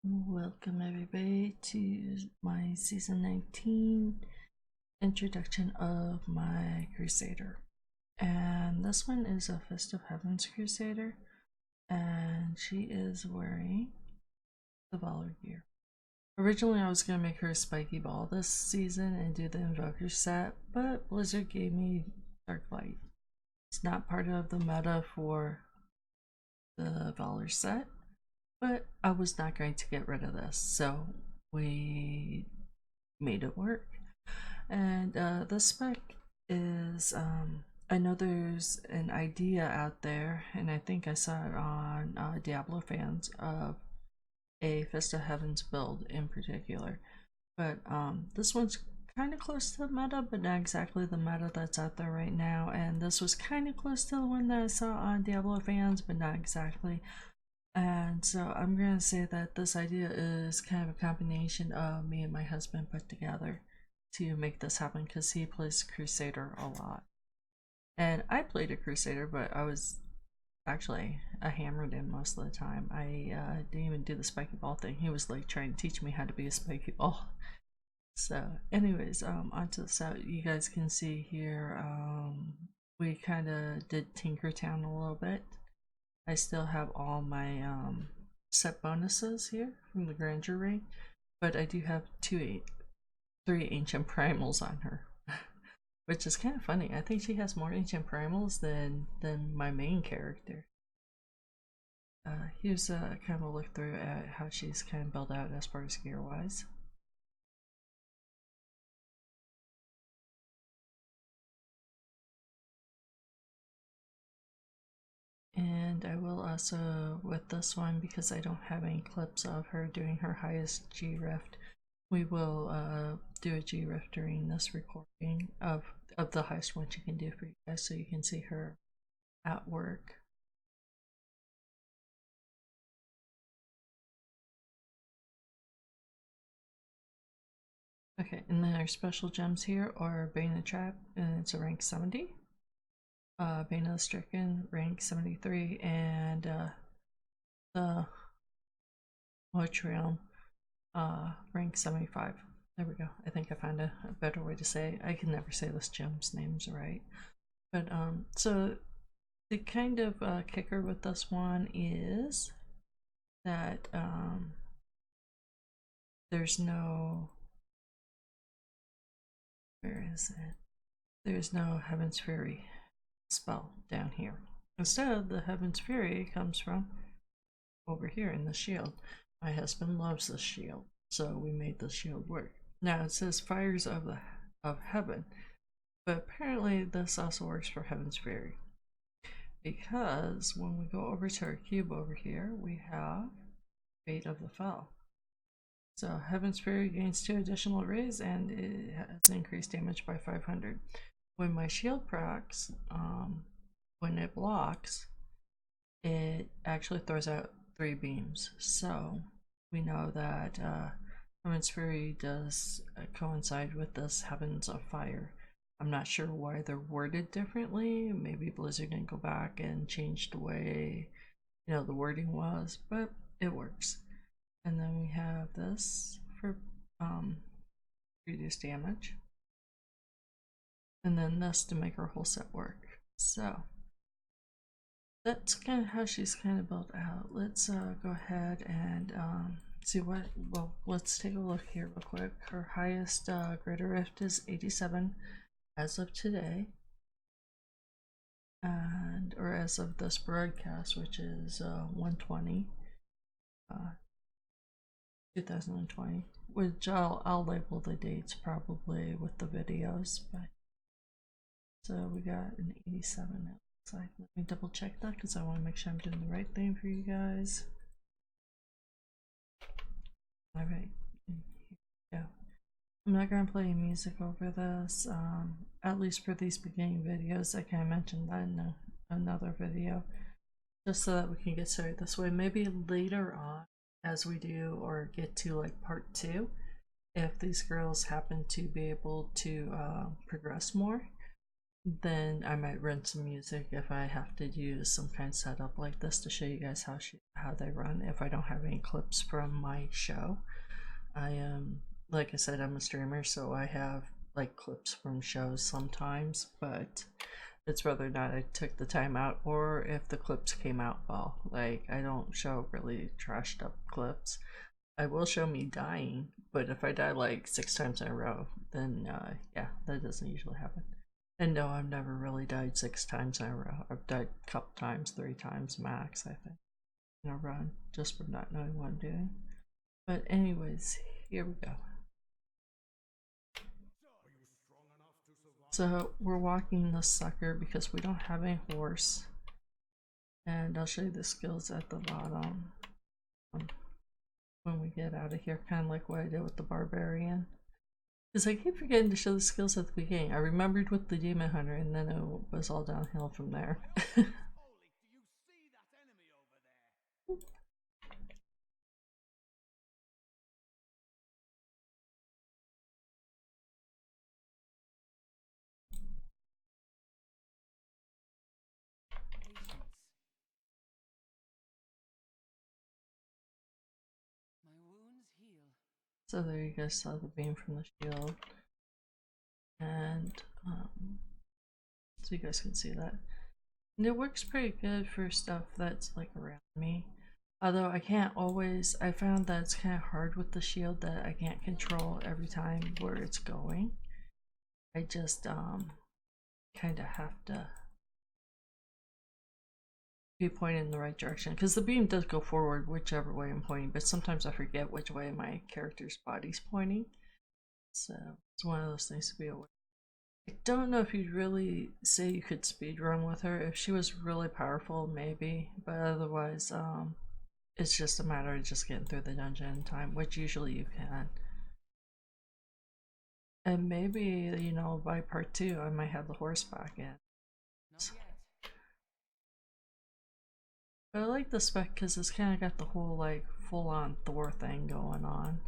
Welcome everybody to my season 19 introduction of my Crusader. And this one is a Fist of Heaven's Crusader, and she is wearing the Valor gear. Originally I was going to make her a spiky ball this season and do the Invoker set, but Blizzard gave me Dark Light. It's not part of the meta for the Valor set, but I was not going to get rid of this, so we made it work. And the spec is, I know there's an idea out there, and I think I saw it on Diablo fans, of a Fist of Heavens build in particular. But this one's kind of close to the meta, but not exactly the meta that's out there right now. And this was kind of close to the one that I saw on Diablo fans, but not exactly. And so I'm going to say that this idea is kind of a combination of me and my husband put together to make this happen, because he plays Crusader a lot. And I played a Crusader, but I was actually a hammered in most of the time. I didn't even do the spiky ball thing. He was like trying to teach me how to be a spiky ball. So anyways, onto the set. You guys can see here, we kind of did Tinkertown a little bit. I still have all my set bonuses here from the Grandeur ring, but I do have three ancient primals on her, which is kind of funny. I think she has more ancient primals than my main character. Here's a kind of a look through at how she's kind of built out as far as gear wise. And I will also, with this one, because I don't have any clips of her doing her highest grift, we will do a grift during this recording of the highest one she can do for you guys, so you can see her at work. Okay, and then our special gems here are Bane of the Trap, and it's a rank 70. Bane of the Stricken, rank 73, and the Realm, rank 75. There we go. I think I found a better way to say it. I can never say this gem's names right. But so the kind of kicker with this one is that there's no, where is it? There's no Heaven's Fury spell down here. Instead, the Heaven's Fury comes from over here in the shield. My husband loves this shield, so we made the shield work. Now it says Fires of Heaven, but apparently this also works for Heaven's Fury, because when we go over to our cube over here, we have Fate of the Fell. So Heaven's Fury gains 2 additional rays, and it has increased damage by 500. When my shield procs, when it blocks, it actually throws out 3 beams. So we know that Heaven's Fury does coincide with this Heavens of Fire. I'm not sure why they're worded differently. Maybe Blizzard didn't go back and change the way, you know, the wording was, but it works. And then we have this for reduced damage, and then this to make our whole set work. So that's kind of how she's kind of built out. Let's go ahead and see what, well, let's take a look here real quick. Her highest greater rift is 87 as of today, and or as of this broadcast, which is 120 2020, which I'll label the dates probably with the videos. But so we got an 87, it looks like. Let me double check that, because I want to make sure I'm doing the right thing for you guys. Alright, here we go. I'm not going to play music over this, at least for these beginning videos. I kind of mentioned that in another video, just so that we can get started this way. Maybe later on, as we do or get to like part 2, if these girls happen to be able to progress more, then I might run some music if I have to use some kind of setup like this to show you guys how they run. If I don't have any clips from my show, I am, like I said, I'm a streamer, so I have like clips from shows sometimes, but it's whether or not I took the time out or if the clips came out well. Like, I don't show really trashed up clips. I will show me dying, but if I die like 6 times in a row, then yeah, that doesn't usually happen. And no, I've never really died 6 times in a row. I've died a couple times, 3 times max, I think, in a run, just from not knowing what I'm doing. But anyways, here we go. So we're walking the sucker because we don't have any horse. And I'll show you the skills at the bottom when we get out of here, kind of like what I did with the barbarian. Because I keep forgetting to show the skills at the beginning. I remembered with the demon hunter, and then it was all downhill from there. So there you guys saw the beam from the shield, and so you guys can see that. And it works pretty good for stuff that's like around me. Although I can't always, I found that it's kind of hard with the shield that I can't control every time where it's going. I just kind of have to be pointed in the right direction, because the beam does go forward whichever way I'm pointing, but sometimes I forget which way my character's body's pointing. So it's one of those things to be aware. I don't know if you'd really say you could speedrun with her. If she was really powerful, maybe, but otherwise, it's just a matter of just getting through the dungeon in time, which usually you can. And maybe, you know, by part 2, I might have the horse back in. But I like the spec because it's kind of got the whole, like, full-on Thor thing going on.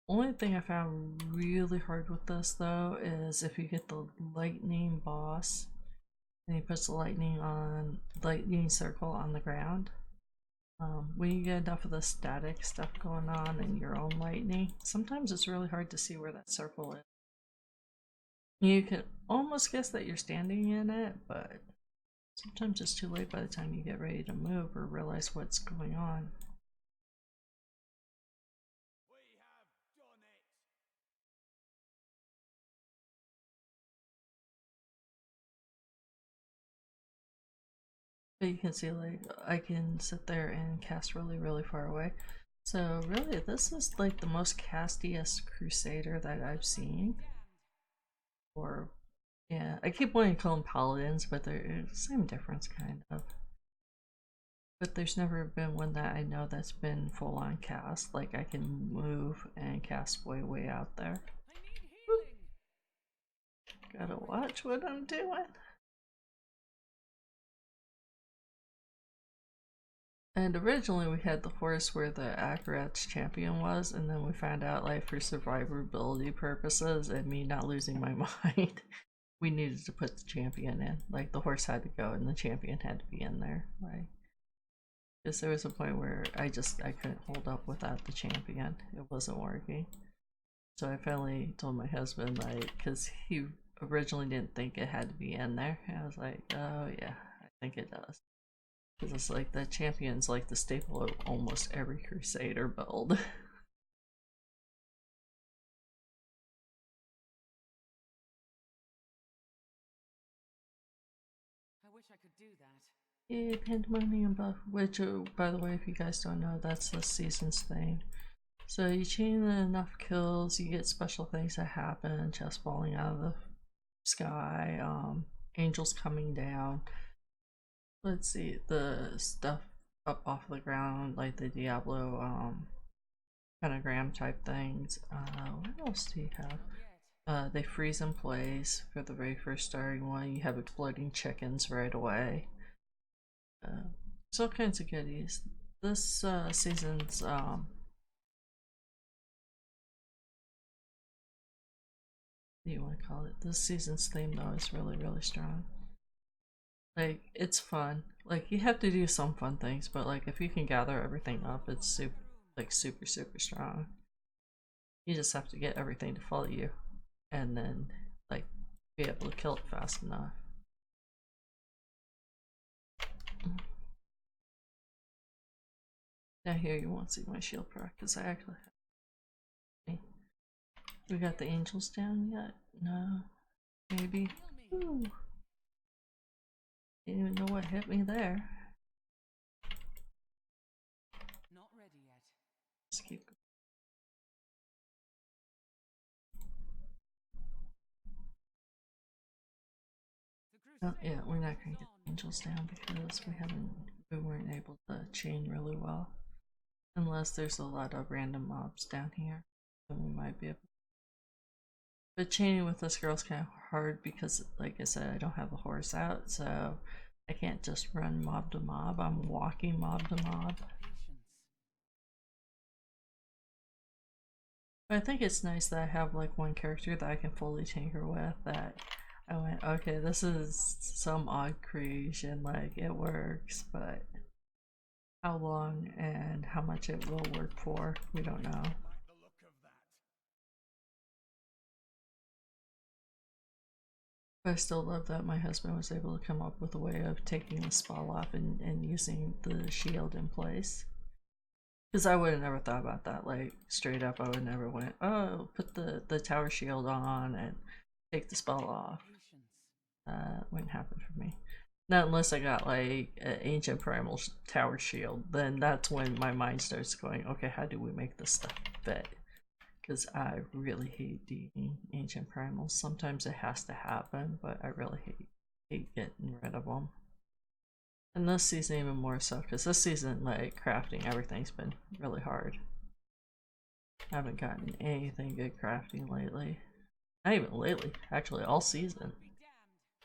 Only thing I found really hard with this, though, is if you get the lightning boss, and he puts the lightning circle on the ground. When you get enough of the static stuff going on and your own lightning, sometimes it's really hard to see where that circle is. You can almost guess that you're standing in it, but sometimes it's too late by the time you get ready to move or realize what's going on. But you can see, like, I can sit there and cast really far away. So really, this is like the most castiest Crusader that I've seen. Or, yeah, I keep wanting to call them paladins, but they're the same difference, kind of. But there's never been one that I know that's been full on cast. Like, I can move and cast way out there. Gotta watch what I'm doing. And originally we had the horse where the Akarat's champion was, and then we found out, like, for survivability purposes and me not losing my mind, we needed to put the champion in. Like, the horse had to go and the champion had to be in there. Like, because there was a point where I couldn't hold up without the champion. It wasn't working. So I finally told my husband, like, because he originally didn't think it had to be in there. I was like, oh yeah, I think it does. Because it's like the champion's like the staple of almost every Crusader build. I wish I could do that. Yeah, Pandemonium buff, which, by the way, if you guys don't know, that's the season's thing. So you chain enough kills, you get special things that happen, chests falling out of the sky, angels coming down. Let's see, the stuff up off the ground, like the Diablo pentagram type things. What else do you have? They freeze in place for the very first starting one. You have exploding chickens right away. There's all kinds of goodies. This season's do you want to call it? This season's theme though is really, really strong. Like, it's fun. Like, you have to do some fun things, but like if you can gather everything up, it's super, super strong. You just have to get everything to follow you and then like be able to kill it fast enough. Now here you won't see my shield proc because I actually have. We got the angels down yet? No. Maybe. Ooh. Didn't even know what hit me there. Not ready yet. Let's keep going. Oh, yeah, we're not gonna get the angels down because we weren't able to chain really well. Unless there's a lot of random mobs down here, then we might be able. But chaining with this girl's kind of hard because, like I said, I don't have a horse out, so I can't just run mob to mob. I'm walking mob to mob. But I think it's nice that I have like one character that I can fully tinker with. That I went, okay, this is some odd creation, like it works, but how long and how much it will work for, we don't know. But I still love that my husband was able to come up with a way of taking the spell off and using the shield in place. Because I would have never thought about that. Like, straight up, I would never went, oh, put the tower shield on and take the spell off. Wouldn't happen for me. Not unless I got like an ancient primal tower shield. Then that's when my mind starts going, okay, how do we make this stuff fit? Because I really hate dealing ancient primals. Sometimes it has to happen, but I really hate getting rid of them. And this season even more so, because this season, like, crafting everything's been really hard. I haven't gotten anything good crafting lately. Not even lately, actually all season.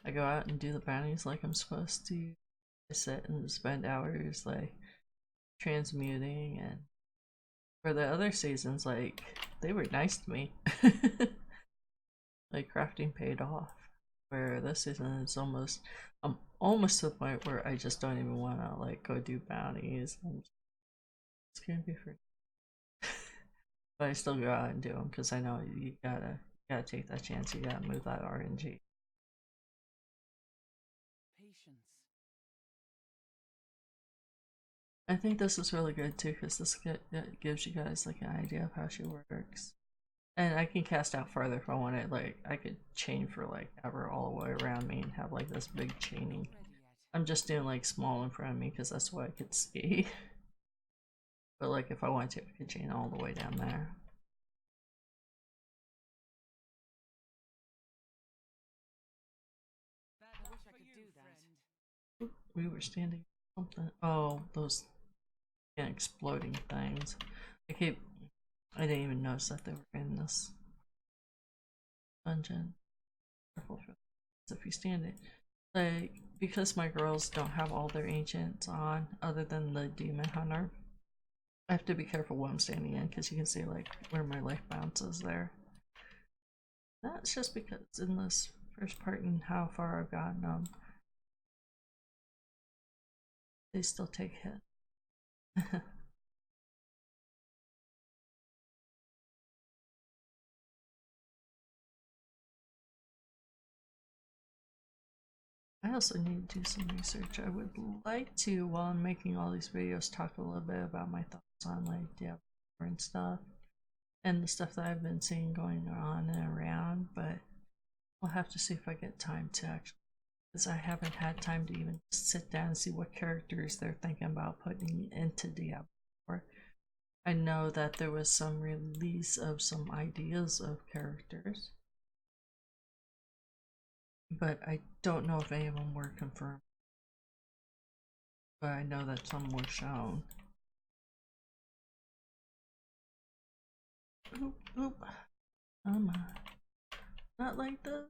I go out and do the bounties like I'm supposed to. I sit and spend hours like transmuting, and for the other seasons, like, they were nice to me. Like, crafting paid off. Where this season it's I'm almost to the point where I just don't even want to like go do bounties. It's gonna be free. But I still go out and do them because I know you gotta take that chance. You gotta move that RNG. Patience. I think this is really good too because this gives you guys like an idea of how she works. And I can cast out farther if I wanted. Like, I could chain for like ever all the way around me and have like this big chaining. I'm just doing like small in front of me because that's what I could see. But like if I wanted to, I could chain all the way down there. I wish I could do that. Ooh, we were standing something. Oh, those exploding things. I didn't even notice that they were in this dungeon. Careful for this if you stand it. Like, because my girls don't have all their ancients on other than the demon hunter, I have to be careful what I'm standing in because you can see like where my life bounces there. That's just because in this first part and how far I've gotten them, they still take hit. I also need to do some research. I would like to, while I'm making all these videos, talk a little bit about my thoughts on like Diablo and stuff, and the stuff that I've been seeing going on and around, but I'll have to see if I get time to actually, because I haven't had time to even sit down and see what characters they're thinking about putting into Diablo 4. I know that there was some release of some ideas of characters, but I don't know if any of them were confirmed. But I know that some were shown. Oop, oop. Not like this.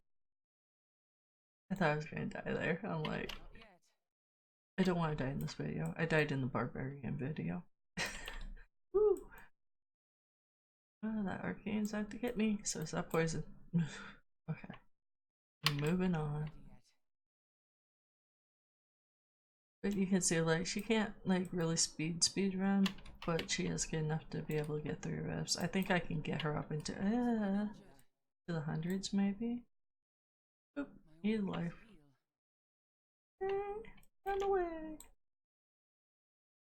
I thought I was gonna die there. I'm like, I don't want to die in this video. I died in the barbarian video. Woo! Oh, that arcane's out to get me. So is that poison. Okay. Moving on. But you can see, like, she can't, like, really speed run, but she is good enough to be able to get 3 reps. I think I can get her up into, to the hundreds, maybe? Oop, need life. Run away!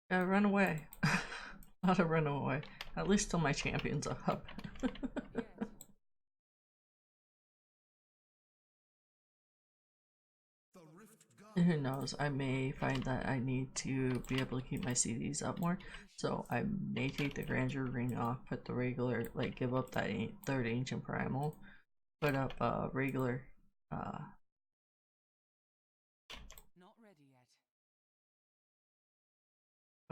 Run away. Not a run away. At least till my champion's up. Who knows, I may find that I need to be able to keep my CDs up more, so I may take the grandeur ring off, put the regular, like, give up that third ancient primal, put up regular Not ready yet.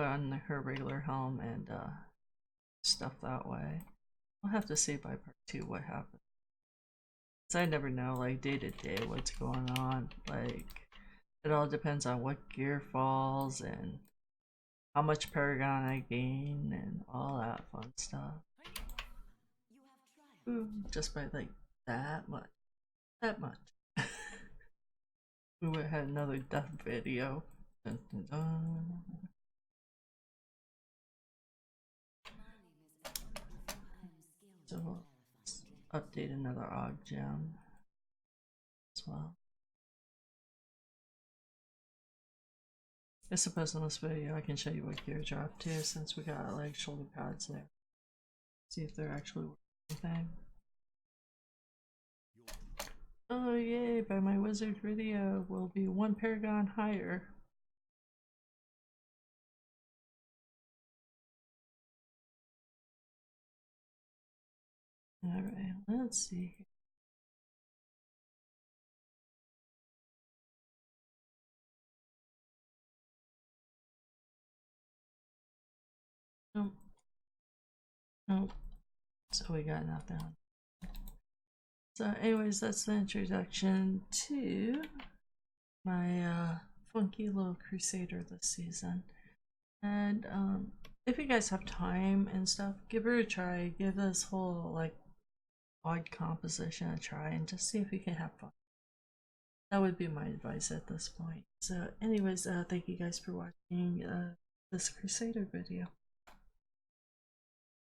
put on her regular helm and stuff that way. I'll have to see by part 2 what happens. Cause I never know, like, day to day what's going on. Like, it all depends on what gear falls and how much Paragon I gain and all that fun stuff. Ooh, just by like that much. That much. We would have had another death video. Dun, dun, dun. So we'll update another Og gem as well. I suppose in this video I can show you what gear drop too, since we got like shoulder pads there. See if they're actually worth anything. Oh yay, by my wizard video will be 1 Paragon higher. Alright, let's see. Nope. Nope. So we got nothing. So anyways, that's the introduction to my funky little Crusader this season. And if you guys have time and stuff, give her a try. Give this whole like odd composition a try and just see if you can have fun. That would be my advice at this point. So anyways, thank you guys for watching this Crusader video.